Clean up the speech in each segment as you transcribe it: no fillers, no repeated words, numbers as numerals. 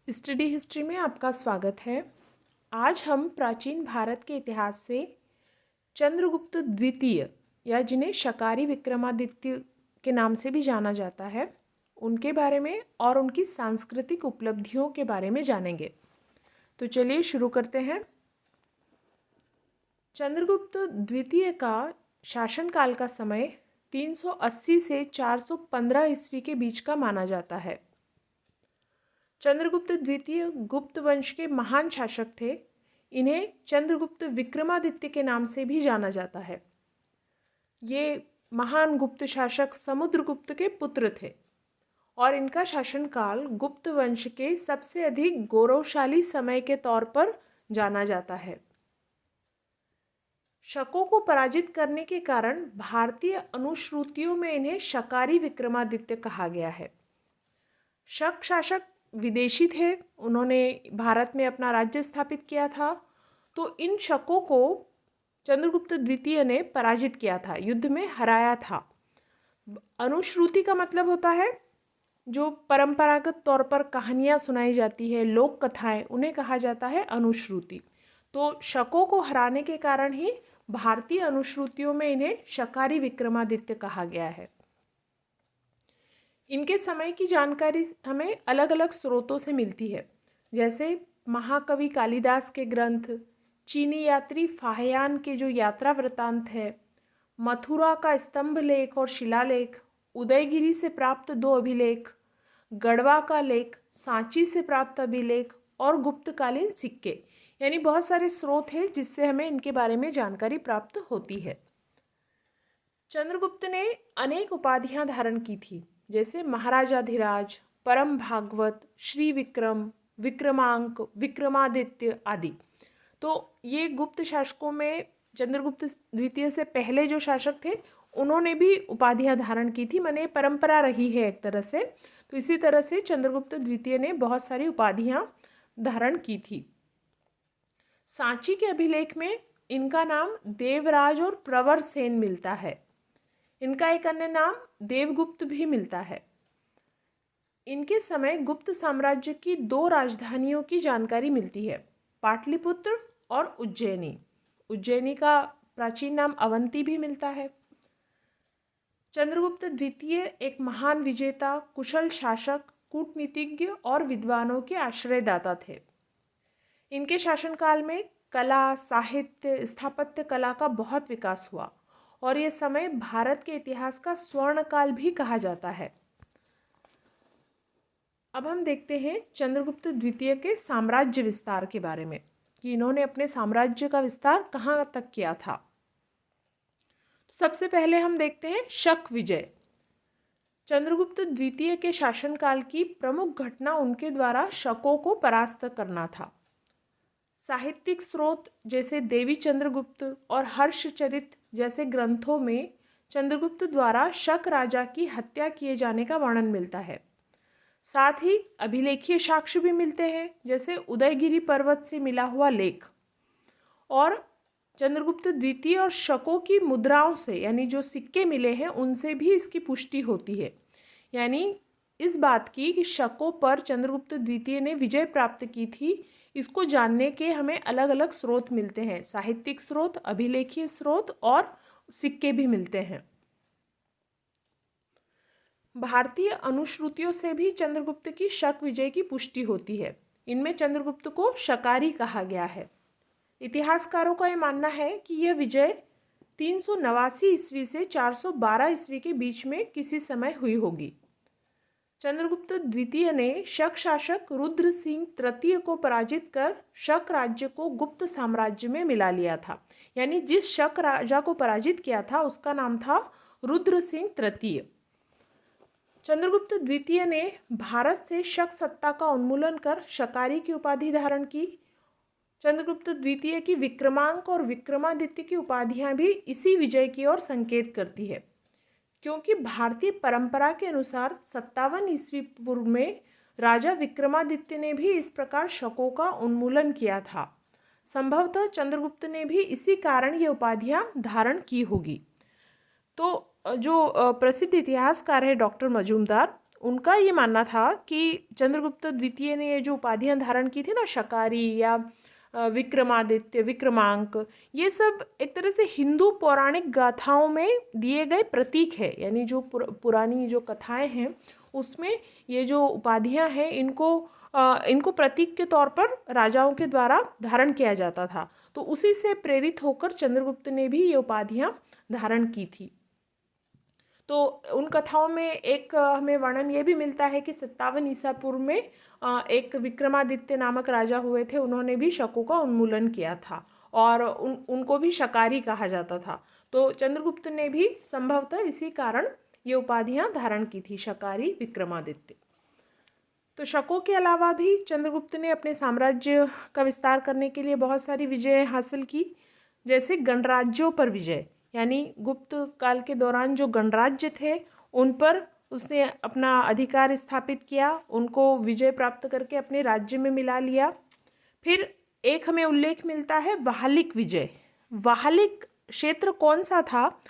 Study history में आपका स्वागत है। आज हम प्राचीन भारत के इतिहास से चंद्रगुप्त द्वितीय या जिन्हें शकारी विक्रमादित्य के नाम से भी जाना जाता है उनके बारे में और उनकी सांस्कृतिक उपलब्धियों के बारे में जानेंगे। तो चलिए शुरू करते हैं। चंद्रगुप्त द्वितीय का शासनकाल का समय 380 से 415 ईस्वी के बीच का माना जाता है। चंद्रगुप्त द्वितीय गुप्त वंश के महान शासक थे। इन्हें चंद्रगुप्त विक्रमादित्य के नाम से भी जाना जाता है। ये महान गुप्त शासक समुद्रगुप्त के पुत्र थे और इनका शासनकाल गुप्त वंश के सबसे अधिक गौरवशाली समय के तौर पर जाना जाता है। शकों को पराजित करने के कारण भारतीय अनुश्रुतियों में इन्हें शकारी विक्रमादित्य कहा गया है। शक शासक विदेशी थे, उन्होंने भारत में अपना राज्य स्थापित किया था, तो इन शकों को चंद्रगुप्त द्वितीय ने पराजित किया था, युद्ध में हराया था। अनुश्रुति का मतलब होता है जो परंपरागत तौर पर कहानियाँ सुनाई जाती है, लोक कथाएं, उन्हें कहा जाता है अनुश्रुति। तो शकों को हराने के कारण ही भारतीय अनुश्रुतियों में इन्हें शकारी विक्रमादित्य कहा गया है। इनके समय की जानकारी हमें अलग अलग स्रोतों से मिलती है, जैसे महाकवि कालिदास के ग्रंथ, चीनी यात्री फाहियान के जो यात्रा वृतांत है, मथुरा का स्तंभ लेख और शिलालेख, उदयगिरी से प्राप्त 2 अभिलेख, गढ़वा का लेख, सांची से प्राप्त अभिलेख और गुप्तकालीन सिक्के, यानी बहुत सारे स्रोत हैं जिससे हमें इनके बारे में जानकारी प्राप्त होती है। चंद्रगुप्त ने अनेक उपाधियां धारण की थी, जैसे महाराजाधिराज, परम भागवत, श्री विक्रम, विक्रमांक, विक्रमादित्य आदि। तो ये गुप्त शासकों में चंद्रगुप्त द्वितीय से पहले जो शासक थे उन्होंने भी उपाधियां धारण की थी, माने परंपरा रही है एक तरह से। तो इसी तरह से चंद्रगुप्त द्वितीय ने बहुत सारी उपाधियां धारण की थी। सांची के अभिलेख में इनका नाम देवराज और प्रवर सेन मिलता है। इनका एक अन्य नाम देवगुप्त भी मिलता है। इनके समय गुप्त साम्राज्य की 2 राजधानियों की जानकारी मिलती है, पाटलिपुत्र और उज्जैनी। उज्जैनी का प्राचीन नाम अवंती भी मिलता है। चंद्रगुप्त द्वितीय एक महान विजेता, कुशल शासक, कूटनीतिज्ञ और विद्वानों के आश्रयदाता थे। इनके शासनकाल में कला, साहित्य, स्थापत्य कला का बहुत विकास हुआ और ये समय भारत के इतिहास का स्वर्णकाल भी कहा जाता है। अब हम देखते हैं चंद्रगुप्त द्वितीय के साम्राज्य विस्तार के बारे में कि इन्होंने अपने साम्राज्य का विस्तार कहाँ तक किया था। सबसे पहले हम देखते हैं शक विजय। चंद्रगुप्त द्वितीय के शासनकाल की प्रमुख घटना उनके द्वारा शकों को परास्त करना था। साहित्यिक स्रोत जैसे देवी चंद्रगुप्त और हर्षचरित जैसे ग्रंथों में चंद्रगुप्त द्वारा शक राजा की हत्या किए जाने का वर्णन मिलता है। साथ ही अभिलेखीय साक्ष्य भी मिलते हैं, जैसे उदयगिरी पर्वत से मिला हुआ लेख, और चंद्रगुप्त द्वितीय और शकों की मुद्राओं से, यानी जो सिक्के मिले हैं उनसे भी इसकी पुष्टि होती है। यानी इस बात की कि शकों पर चंद्रगुप्त द्वितीय ने विजय प्राप्त की थी, इसको जानने के हमें अलग अलग स्रोत मिलते हैं, साहित्यिक स्रोत, अभिलेखीय स्रोत और सिक्के भी मिलते हैं। भारतीय अनुश्रुतियों से भी चंद्रगुप्त की शक विजय की पुष्टि होती है। इनमें चंद्रगुप्त को शकारी कहा गया है। इतिहासकारों का यह मानना है कि यह विजय 389 ईस्वी से 412 ईस्वी के बीच में किसी समय हुई होगी। चंद्रगुप्त द्वितीय ने शक शासक रुद्र सिंह तृतीय को पराजित कर शक राज्य को गुप्त साम्राज्य में मिला लिया था। यानी जिस शक राजा को पराजित किया था उसका नाम था रुद्र सिंह तृतीय। चंद्रगुप्त द्वितीय ने भारत से शक सत्ता का उन्मूलन कर शकारी की उपाधि धारण की। चंद्रगुप्त द्वितीय की विक्रमांक और विक्रमादित्य की उपाधियां भी इसी विजय की ओर संकेत करती है, क्योंकि भारतीय परंपरा के अनुसार 57 ईस्वी पूर्व में राजा विक्रमादित्य ने भी इस प्रकार शकों का उन्मूलन किया था। संभवतः चंद्रगुप्त ने भी इसी कारण ये उपाधियां धारण की होगी। तो जो प्रसिद्ध इतिहासकार है डॉक्टर मजूमदार, उनका ये मानना था कि चंद्रगुप्त द्वितीय ने ये जो उपाधियां धारण की थी ना, शकारी या विक्रमादित्य, विक्रमांक, ये सब एक तरह से हिंदू पौराणिक गाथाओं में दिए गए प्रतीक है। यानी जो पुरानी जो कथाएं हैं उसमें ये जो उपाधियां हैं इनको प्रतीक के तौर पर राजाओं के द्वारा धारण किया जाता था। तो उसी से प्रेरित होकर चंद्रगुप्त ने भी ये उपाधियां धारण की थी। तो उन कथाओं में एक हमें वर्णन ये भी मिलता है कि 57 ईसा पूर्व में एक विक्रमादित्य नामक राजा हुए थे, उन्होंने भी शकों का उन्मूलन किया था और उनको भी शकारी कहा जाता था। तो चंद्रगुप्त ने भी संभवतः इसी कारण ये उपाधियां धारण की थी, शकारी, विक्रमादित्य। तो शकों के अलावा भी चंद्रगुप्त ने अपने साम्राज्य का विस्तार करने के लिए बहुत सारी विजय हासिल की, जैसे गणराज्यों पर विजय। यानी गुप्त काल के दौरान जो गणराज्य थे उन पर उसने अपना अधिकार स्थापित किया, उनको विजय प्राप्त करके अपने राज्य में मिला लिया। फिर एक हमें उल्लेख मिलता है वाहलिक विजय। वाहलिक क्षेत्र कौन सा था,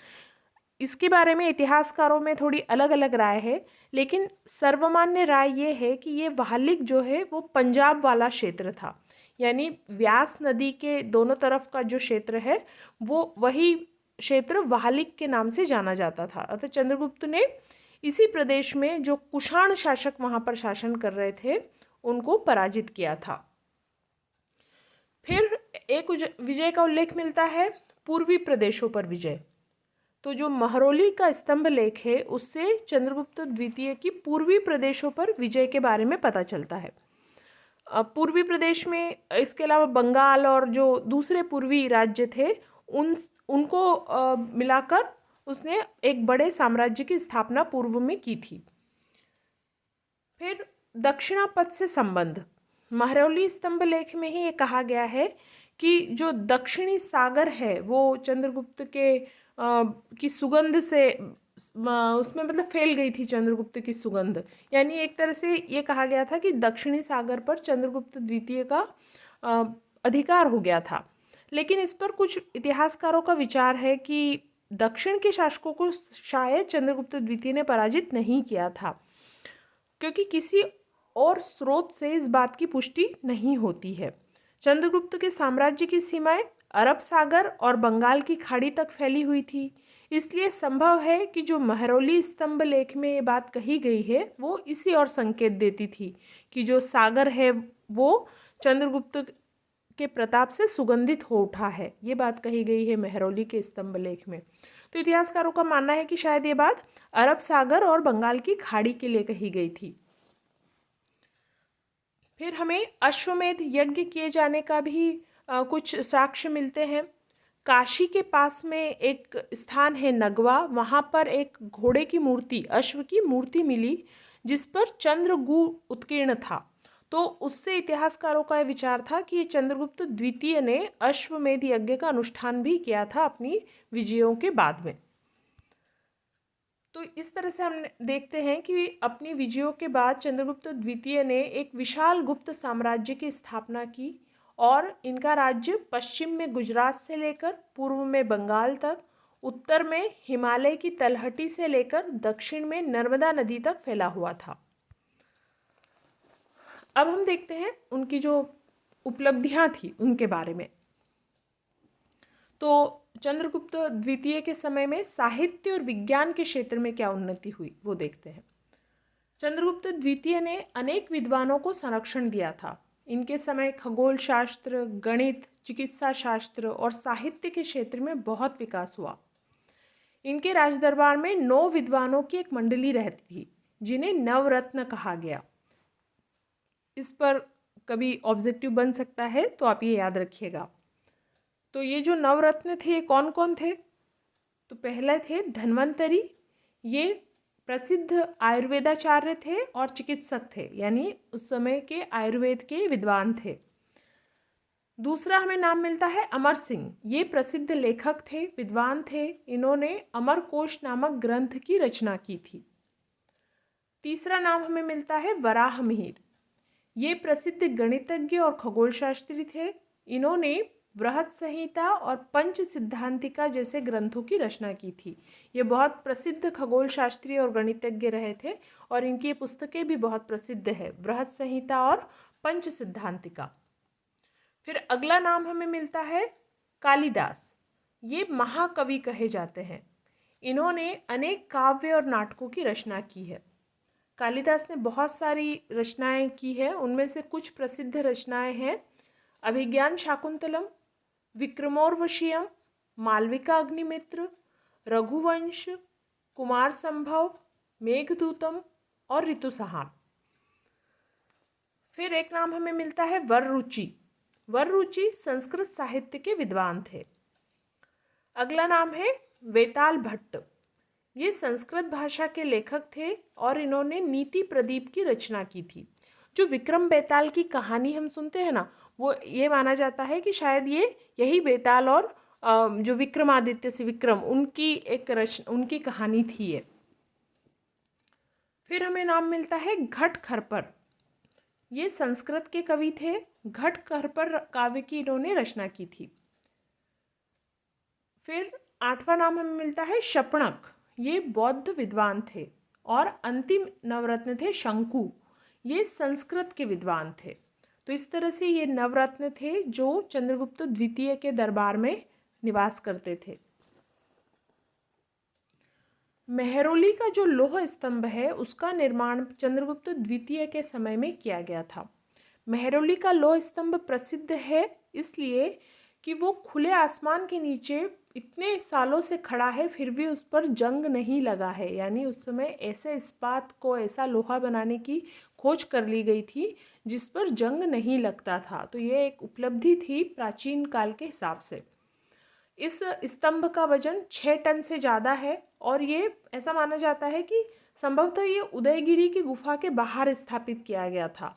इसके बारे में इतिहासकारों में थोड़ी अलग अलग राय है, लेकिन सर्वमान्य राय ये है कि ये वाहलिक जो है वो पंजाब वाला क्षेत्र था। यानी व्यास नदी के दोनों तरफ का जो क्षेत्र है वो वही क्षेत्र वाहलिक के नाम से जाना जाता था। अतः चंद्रगुप्त ने इसी प्रदेश में जो कुषाण शासक वहाँ पर शासन कर रहे थे उनको पराजित किया था। फिर एक विजय का उल्लेख मिलता है पूर्वी प्रदेशों पर विजय। तो जो महरौली का स्तंभ लेख है उससे चंद्रगुप्त द्वितीय की पूर्वी प्रदेशों पर विजय के बारे में पता चलता है। पूर्वी प्रदेश में इसके अलावा बंगाल और जो दूसरे पूर्वी राज्य थे उनको मिलाकर उसने एक बड़े साम्राज्य की स्थापना पूर्व में की थी। फिर दक्षिणापथ से संबंध, महरौली स्तंभ लेख में ही ये कहा गया है कि जो दक्षिणी सागर है वो चंद्रगुप्त के की सुगंध से उसमें मतलब फैल गई थी चंद्रगुप्त की सुगंध। यानी एक तरह से ये कहा गया था कि दक्षिणी सागर पर चंद्रगुप्त द्वितीय का अधिकार हो गया था। लेकिन इस पर कुछ इतिहासकारों का विचार है कि दक्षिण के शासकों को शायद चंद्रगुप्त द्वितीय ने पराजित नहीं किया था, क्योंकि किसी और स्रोत से इस बात की पुष्टि नहीं होती है। चंद्रगुप्त के साम्राज्य की सीमाएं अरब सागर और बंगाल की खाड़ी तक फैली हुई थी, इसलिए संभव है कि जो महरौली स्तंभ लेख में ये बात कही गई है वो इसी और संकेत देती थी कि जो सागर है वो चंद्रगुप्त के प्रताप से सुगंधित हो उठा है। ये बात कही गई है महरौली के स्तंभ लेख में। तो इतिहासकारों का मानना है कि शायद ये बात अरब सागर और बंगाल की खाड़ी के लिए कही गई थी। फिर हमें अश्वमेध यज्ञ किए जाने का भी कुछ साक्ष्य मिलते हैं। काशी के पास में एक स्थान है नगवा, वहाँ पर एक घोड़े की मूर्ति, अश्व की मूर्ति मिली जिस पर चंद्रगु उत्कीर्ण था। तो उससे इतिहासकारों का यह विचार था कि चंद्रगुप्त द्वितीय ने अश्वमेध यज्ञ का अनुष्ठान भी किया था अपनी विजयों के बाद में। तो इस तरह से हम देखते हैं कि अपनी विजयों के बाद चंद्रगुप्त द्वितीय ने एक विशाल गुप्त साम्राज्य की स्थापना की और इनका राज्य पश्चिम में गुजरात से लेकर पूर्व में बंगाल तक, उत्तर में हिमालय की तलहटी से लेकर दक्षिण में नर्मदा नदी तक फैला हुआ था। अब हम देखते हैं उनकी जो उपलब्धियां थी उनके बारे में। तो चंद्रगुप्त द्वितीय के समय में साहित्य और विज्ञान के क्षेत्र में क्या उन्नति हुई वो देखते हैं। चंद्रगुप्त द्वितीय ने अनेक विद्वानों को संरक्षण दिया था। इनके समय खगोल शास्त्र, गणित, चिकित्सा शास्त्र और साहित्य के क्षेत्र में बहुत विकास हुआ। इनके राजदरबार में 9 विद्वानों की एक मंडली रहती थी जिन्हें नवरत्न कहा गया। इस पर कभी ऑब्जेक्टिव बन सकता है तो आप ये याद रखिएगा। तो ये जो नवरत्न थे कौन कौन थे? तो पहले थे धन्वंतरी, ये प्रसिद्ध आयुर्वेदाचार्य थे और चिकित्सक थे, यानी उस समय के आयुर्वेद के विद्वान थे। दूसरा हमें नाम मिलता है अमर सिंह, ये प्रसिद्ध लेखक थे, विद्वान थे, इन्होंने अमरकोश नामक ग्रंथ की रचना की थी। तीसरा नाम हमें मिलता है वराहमिहिर, ये प्रसिद्ध गणितज्ञ और खगोलशास्त्री थे, इन्होंने बृहत संहिता और पंच सिद्धांतिका जैसे ग्रंथों की रचना की थी। ये बहुत प्रसिद्ध खगोल शास्त्री और गणितज्ञ रहे थे और इनकी पुस्तकें भी बहुत प्रसिद्ध है, बृहत संहिता और पंच सिद्धांतिका। फिर अगला नाम हमें मिलता है कालिदास। ये महाकवि कहे जाते हैं। इन्होंने अनेक काव्य और नाटकों की रचना की है। कालिदास ने बहुत सारी रचनाएं की है, उनमें से कुछ प्रसिद्ध रचनाएं हैं अभिज्ञान शाकुंतलम, विक्रमोर्वशीयम, मालविका अग्निमित्र, रघुवंश, कुमार संभव, मेघदूतम और ऋतुसंहार। फिर एक नाम हमें मिलता है वररुचि। वररुचि संस्कृत साहित्य के विद्वान थे। अगला नाम है वेताल भट्ट। ये संस्कृत भाषा के लेखक थे और इन्होंने नीति प्रदीप की रचना की थी। जो विक्रम बेताल की कहानी हम सुनते हैं ना, वो ये माना जाता है कि शायद यही बेताल और जो विक्रमादित्य से विक्रम उनकी कहानी थी ये। फिर हमें नाम मिलता है घट खरपर। ये संस्कृत के कवि थे। घट खरपर काव्य की इन्होंने रचना की थी। फिर 8वां नाम हमें मिलता है शपणक। ये बौद्ध विद्वान थे। और अंतिम नवरत्न थे शंकु। ये संस्कृत के विद्वान थे। तो इस तरह से ये नवरत्न थे जो चंद्रगुप्त द्वितीय के दरबार में निवास करते थे। मेहरौली का जो लौह स्तंभ है उसका निर्माण चंद्रगुप्त द्वितीय के समय में किया गया था। मेहरौली का लौह स्तंभ प्रसिद्ध है इसलिए कि वो खुले आसमान के नीचे इतने सालों से खड़ा है, फिर भी उस पर जंग नहीं लगा है। यानी उस समय ऐसे इस्पात को, ऐसा लोहा बनाने की खोज कर ली गई थी जिस पर जंग नहीं लगता था। तो ये एक उपलब्धि थी प्राचीन काल के हिसाब से। इस स्तंभ का वजन 6 टन से ज़्यादा है और ये ऐसा माना जाता है कि संभवतः ये उदयगिरी की गुफा के बाहर स्थापित किया गया था।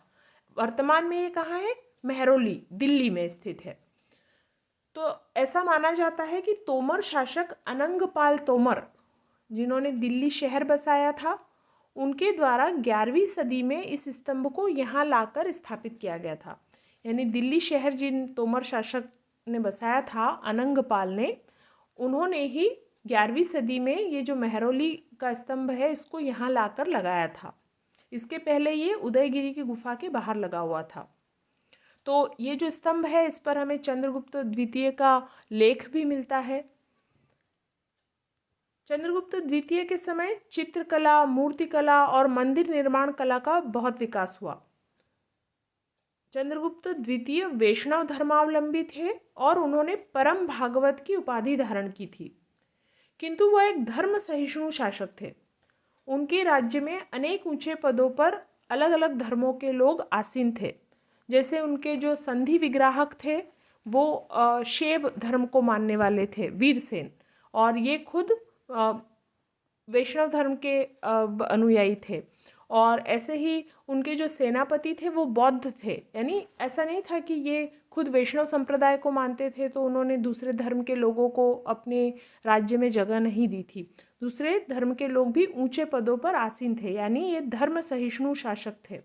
वर्तमान में ये कहाँ है? मेहरौली, दिल्ली में स्थित है। तो ऐसा माना जाता है कि तोमर शासक अनंगपाल तोमर, जिन्होंने दिल्ली शहर बसाया था, उनके द्वारा 11वीं सदी में इस स्तंभ को यहाँ लाकर स्थापित किया गया था। यानी दिल्ली शहर जिन तोमर शासक ने बसाया था, अनंगपाल ने, उन्होंने ही 11वीं सदी में ये जो मेहरौली का स्तंभ है इसको यहाँ लाकर लगाया था। इसके पहले ये उदयगिरी की गुफा के बाहर लगा हुआ था। तो ये जो स्तंभ है इस पर हमें चंद्रगुप्त द्वितीय का लेख भी मिलता है। चंद्रगुप्त द्वितीय के समय चित्रकला, मूर्तिकला और मंदिर निर्माण कला का बहुत विकास हुआ। चंद्रगुप्त द्वितीय वैष्णव धर्मावलंबी थे और उन्होंने परम भागवत की उपाधि धारण की थी, किंतु वह एक धर्म सहिष्णु शासक थे। उनके राज्य में अनेक ऊंचे पदों पर अलग अलग धर्मों के लोग आसीन थे। जैसे उनके जो संधि विग्राहक थे वो शैव धर्म को मानने वाले थे, वीरसेन, और ये खुद वैष्णव धर्म के अनुयायी थे। और ऐसे ही उनके जो सेनापति थे वो बौद्ध थे। यानी ऐसा नहीं था कि ये खुद वैष्णव संप्रदाय को मानते थे तो उन्होंने दूसरे धर्म के लोगों को अपने राज्य में जगह नहीं दी थी। दूसरे धर्म के लोग भी ऊंचे पदों पर आसीन थे, यानी ये धर्म सहिष्णु शासक थे।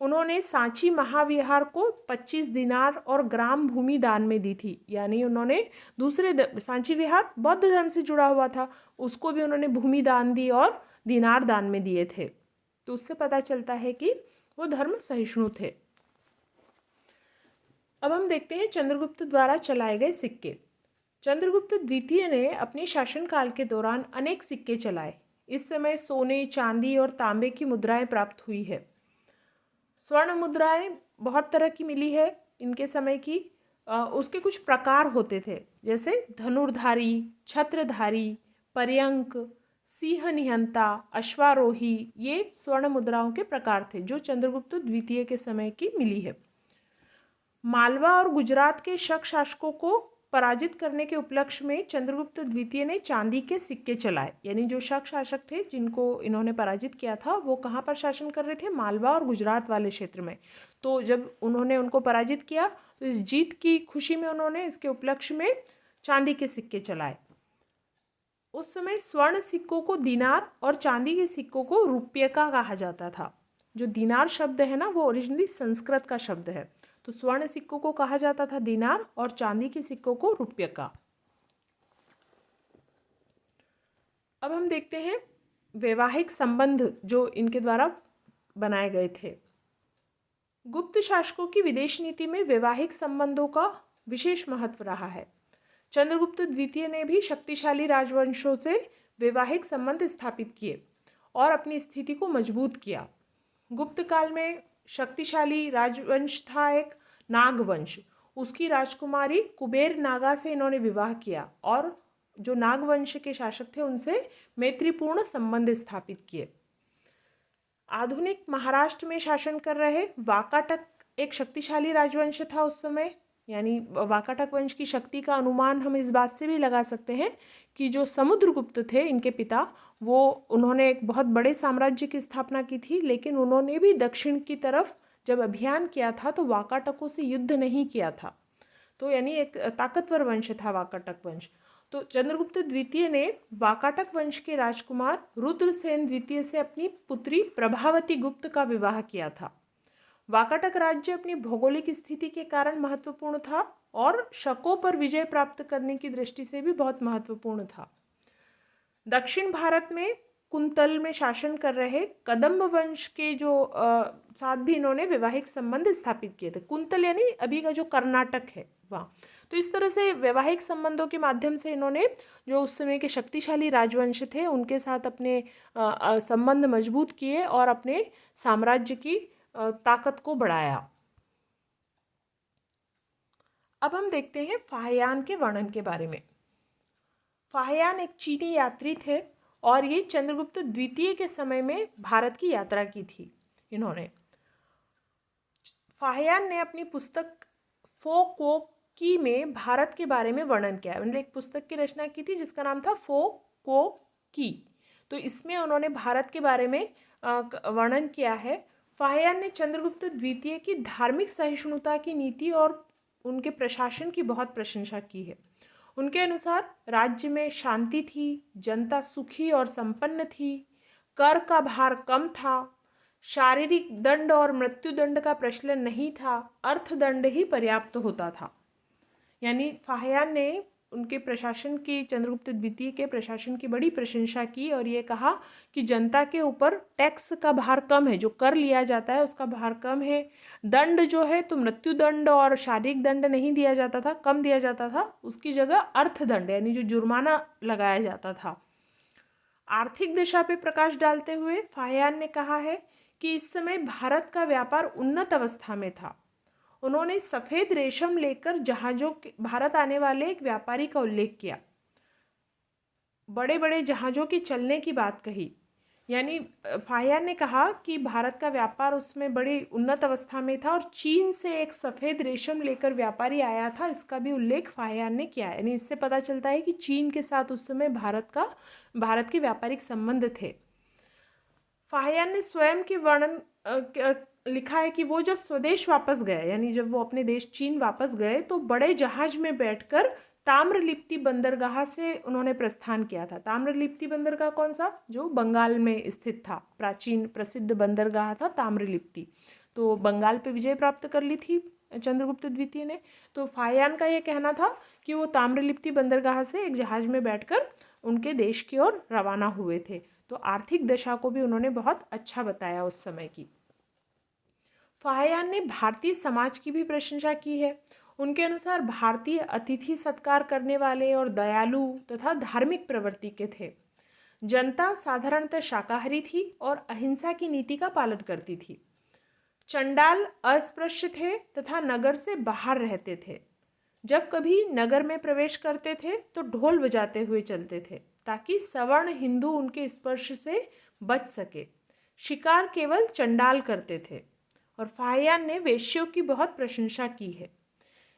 उन्होंने सांची महाविहार को 25 दिनार और ग्राम भूमि दान में दी थी। यानी उन्होंने सांची विहार बौद्ध धर्म से जुड़ा हुआ था, उसको भी उन्होंने भूमि दान दी और दिनार दान में दिए थे। तो उससे पता चलता है कि वो धर्म सहिष्णु थे। अब हम देखते हैं चंद्रगुप्त द्वारा चलाए गए सिक्के। चंद्रगुप्त द्वितीय ने अपने शासनकाल के दौरान अनेक सिक्के चलाए। इस समय सोने, चांदी और तांबे की मुद्राएं प्राप्त हुई है। स्वर्ण मुद्राएं बहुत तरह की मिली है इनके समय की। उसके कुछ प्रकार होते थे, जैसे धनुर्धारी, छत्रधारी, पर्यंक, सिंह निहंता, अश्वारोही, ये स्वर्ण मुद्राओं के प्रकार थे जो चंद्रगुप्त द्वितीय के समय की मिली है। मालवा और गुजरात के शक शासकों को पराजित करने के उपलक्ष्य में चंद्रगुप्त द्वितीय ने चांदी के सिक्के चलाए। यानी जो शक शासक थे जिनको इन्होंने पराजित किया था वो कहाँ पर शासन कर रहे थे? मालवा और गुजरात वाले क्षेत्र में। तो जब उन्होंने उनको पराजित किया तो इस जीत की खुशी में उन्होंने इसके उपलक्ष्य में चांदी के सिक्के चलाए। उस समय स्वर्ण सिक्कों को दिनार और चांदी के सिक्कों को रुपये का कहा जाता था। जो दिनार शब्द है ना वो ओरिजिनली संस्कृत का शब्द है। तो स्वर्ण सिक्कों को कहा जाता था दिनार और चांदी के सिक्कों को रुपये का। अब हम देखते हैं वैवाहिक संबंध जो इनके द्वारा बनाए गए थे। गुप्त शासकों की विदेश नीति में वैवाहिक संबंधों का विशेष महत्व रहा है। चंद्रगुप्त द्वितीय ने भी शक्तिशाली राजवंशों से वैवाहिक संबंध स्थापित किए और अपनी स्थिति को मजबूत किया। गुप्त काल में शक्तिशाली राजवंश था एक नागवंश। उसकी राजकुमारी कुबेर नागा से इन्होंने विवाह किया और जो नागवंश के शासक थे उनसे मैत्रीपूर्ण संबंध स्थापित किए। आधुनिक महाराष्ट्र में शासन कर रहे वाकाटक एक शक्तिशाली राजवंश था उस समय। यानी वाकाटक वंश की शक्ति का अनुमान हम इस बात से भी लगा सकते हैं कि जो समुद्रगुप्त थे इनके पिता, वो उन्होंने एक बहुत बड़े साम्राज्य की स्थापना की थी, लेकिन उन्होंने भी दक्षिण की तरफ जब अभियान किया था तो वाकाटकों से युद्ध नहीं किया था। तो यानी एक ताकतवर वंश था वाकाटक वंश। तो चंद्रगुप्त द्वितीय ने वाकाटक वंश के राजकुमार रुद्रसेन द्वितीय से अपनी पुत्री प्रभावती गुप्त का विवाह किया था। वाकाटक राज्य अपनी भौगोलिक स्थिति के कारण महत्वपूर्ण था और शकों पर विजय प्राप्त करने की दृष्टि से भी बहुत महत्वपूर्ण था। दक्षिण भारत में कुंतल में शासन कर रहे कदम्ब वंश के जो साथ भी इन्होंने वैवाहिक संबंध स्थापित किए थे। कुंतल यानी अभी का जो कर्नाटक है वहाँ। तो इस तरह से वैवाहिक संबंधों के माध्यम से इन्होंने जो उस समय के शक्तिशाली राजवंश थे उनके साथ अपने संबंध मजबूत किए और अपने साम्राज्य की ताकत को बढ़ाया। अब हम देखते हैं फाहियान के वर्णन के बारे में। फाहियान एक चीनी यात्री थे और ये चंद्रगुप्त द्वितीय के समय में भारत की यात्रा की थी। इन्होंने फाहियान ने अपनी पुस्तक फो को की में भारत के बारे में वर्णन किया। उन्होंने एक पुस्तक की रचना की थी जिसका नाम था फो को की। तो इसमें उन्होंने भारत के बारे में वर्णन किया है। फाहियान ने चंद्रगुप्त द्वितीय की धार्मिक सहिष्णुता की नीति और उनके प्रशासन की बहुत प्रशंसा की है। उनके अनुसार राज्य में शांति थी, जनता सुखी और संपन्न थी, कर का भार कम था, शारीरिक दंड और मृत्युदंड का प्रचलन नहीं था, अर्थदंड ही पर्याप्त होता था। यानी फाहियान ने उनके प्रशासन की, चंद्रगुप्त द्वितीय के प्रशासन की बड़ी प्रशंसा की और ये कहा कि जनता के ऊपर टैक्स का भार कम है, जो कर लिया जाता है उसका भार कम है, दंड जो है तो मृत्यु दंड और शारीरिक दंड नहीं दिया जाता था, कम दिया जाता था, उसकी जगह अर्थदंड यानी जो जुर्माना लगाया जाता था। आर्थिक दिशा पे प्रकाश डालते हुए फाहियान ने कहा है कि इस समय भारत का व्यापार उन्नत अवस्था में था। उन्होंने सफ़ेद रेशम लेकर जहाज़ों के भारत आने वाले एक व्यापारी का उल्लेख किया, बड़े बड़े जहाज़ों के चलने की बात कही। यानी फाहियान ने कहा कि भारत का व्यापार उसमें बड़ी उन्नत अवस्था में था और चीन से एक सफ़ेद रेशम लेकर व्यापारी आया था, इसका भी उल्लेख फाहियान ने किया। यानी इससे पता चलता है कि चीन के साथ उस समय भारत के व्यापारिक संबंध थे। फाहियान ने स्वयं के वर्णन लिखा है कि वो जब स्वदेश वापस गए, यानी जब वो अपने देश चीन वापस गए, तो बड़े जहाज में बैठकर ताम्रलिप्ति बंदरगाह से उन्होंने प्रस्थान किया था। ताम्रलिप्ति बंदरगाह कौन सा? जो बंगाल में स्थित था, प्राचीन प्रसिद्ध बंदरगाह था ताम्रलिप्ति। तो बंगाल पे विजय प्राप्त कर ली थी चंद्रगुप्त द्वितीय ने। तो फाहियान का ये कहना था कि वो ताम्रलिप्ति बंदरगाह से एक जहाज में बैठकर उनके देश की ओर रवाना हुए थे। तो आर्थिक दशा को भी उन्होंने बहुत अच्छा बताया उस समय की। फाहियान ने भारतीय समाज की भी प्रशंसा की है। उनके अनुसार भारतीय अतिथि सत्कार करने वाले और दयालु तथा धार्मिक प्रवृत्ति के थे। जनता साधारणतः शाकाहारी थी और अहिंसा की नीति का पालन करती थी। चंडाल अस्पृश्य थे तथा नगर से बाहर रहते थे। जब कभी नगर में प्रवेश करते थे तो ढोल बजाते हुए चलते थे ताकि सवर्ण हिंदू उनके स्पर्श से बच सके। शिकार केवल चंडाल करते थे। और फाहियान ने वेश्यों की बहुत प्रशंसा की है।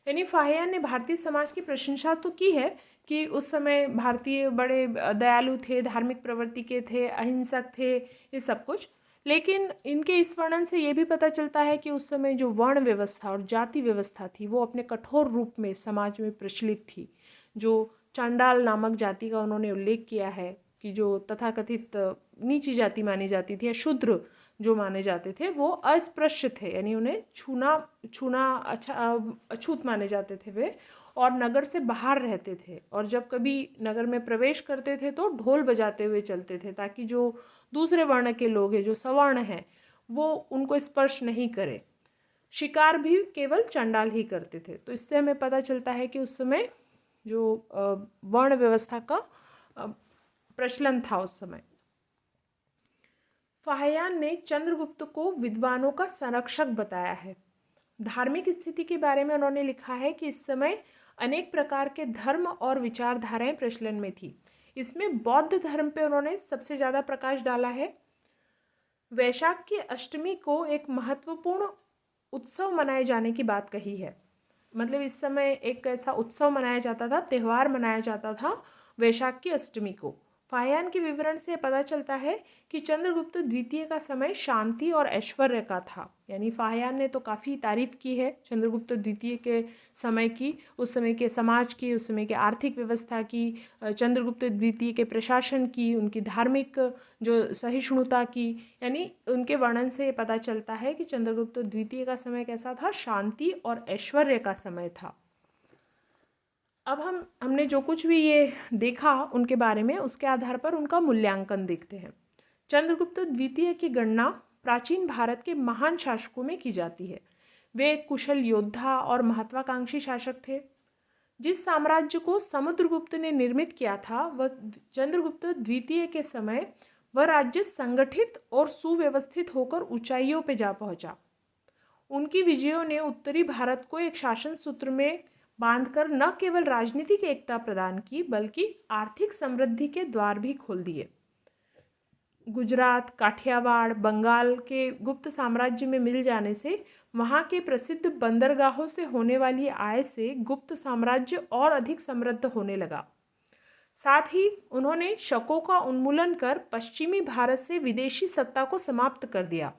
यानी फाहियान ने भारतीय समाज की प्रशंसा तो की है कि उस समय भारतीय बड़े दयालु थे, धार्मिक प्रवृत्ति के थे, अहिंसक थे, ये सब कुछ। लेकिन इनके इस वर्णन से ये भी पता चलता है कि उस समय जो वर्ण व्यवस्था और जाति व्यवस्था थी वो अपने कठोर रूप में समाज में प्रचलित थी। जो चांडाल नामक जाति का उन्होंने उल्लेख किया है कि जो तथाकथित नीची जाति मानी जाती थी या शूद्र जो माने जाते थे वो अस्पृश्य थे, यानी उन्हें छूना अछूत माने जाते थे वे, और नगर से बाहर रहते थे। और जब कभी नगर में प्रवेश करते थे तो ढोल बजाते हुए चलते थे, ताकि जो दूसरे वर्ण के लोग हैं, जो सवर्ण हैं, वो उनको स्पर्श नहीं करे। शिकार भी केवल चंडाल ही करते थे। तो इससे हमें पता चलता है कि उस समय जो वर्ण व्यवस्था का प्रचलन था उस समय। फाहियान ने चंद्रगुप्त को विद्वानों का संरक्षक बताया है। धार्मिक स्थिति के बारे में उन्होंने लिखा है कि इस समय अनेक प्रकार के धर्म और विचारधाराएं प्रचलन में थी। इसमें बौद्ध धर्म पे उन्होंने सबसे ज़्यादा प्रकाश डाला है। वैशाख की अष्टमी को एक महत्वपूर्ण उत्सव मनाए जाने की बात कही है। मतलब इस समय एक ऐसा उत्सव मनाया जाता था, त्यौहार मनाया जाता था वैशाख की अष्टमी को। फाहियान के विवरण से पता चलता है कि चंद्रगुप्त द्वितीय का समय शांति और ऐश्वर्य का था। यानी फाहियान ने तो काफ़ी तारीफ की है चंद्रगुप्त द्वितीय के समय की, उस समय के समाज की, उस समय के आर्थिक व्यवस्था की, चंद्रगुप्त द्वितीय के प्रशासन की, उनकी धार्मिक जो सहिष्णुता की। यानी उनके वर्णन से पता चलता है कि चंद्रगुप्त द्वितीय का समय कैसा था, शांति और ऐश्वर्य का समय था। अब हमने जो कुछ भी ये देखा उनके बारे में, उसके आधार पर उनका मूल्यांकन देखते हैं। चंद्रगुप्त द्वितीय की गणना प्राचीन भारत के महान शासकों में की जाती है। वे एक कुशल योद्धा और महत्वाकांक्षी शासक थे। जिस साम्राज्य को समुद्रगुप्त ने निर्मित किया था, वह चंद्रगुप्त द्वितीय के समय वह राज्य संगठित और सुव्यवस्थित होकर ऊंचाइयों पर जा पहुंचा। उनकी विजयों ने उत्तरी भारत को एक शासन सूत्र में बांधकर न केवल राजनीतिक एकता प्रदान की, बल्कि आर्थिक समृद्धि के द्वार भी खोल दिए। गुजरात, काठियावाड़, बंगाल के गुप्त साम्राज्य में मिल जाने से वहाँ के प्रसिद्ध बंदरगाहों से होने वाली आय से गुप्त साम्राज्य और अधिक समृद्ध होने लगा। साथ ही उन्होंने शकों का उन्मूलन कर पश्चिमी भारत से विदेशी सत्ता को समाप्त कर दिया।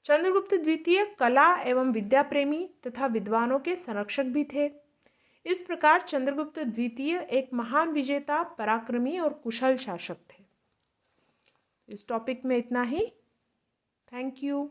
चंद्रगुप्त द्वितीय कला एवं विद्या प्रेमी तथा विद्वानों के संरक्षक भी थे। इस प्रकार चंद्रगुप्त द्वितीय एक महान विजेता, पराक्रमी और कुशल शासक थे। इस टॉपिक में इतना ही। Thank you.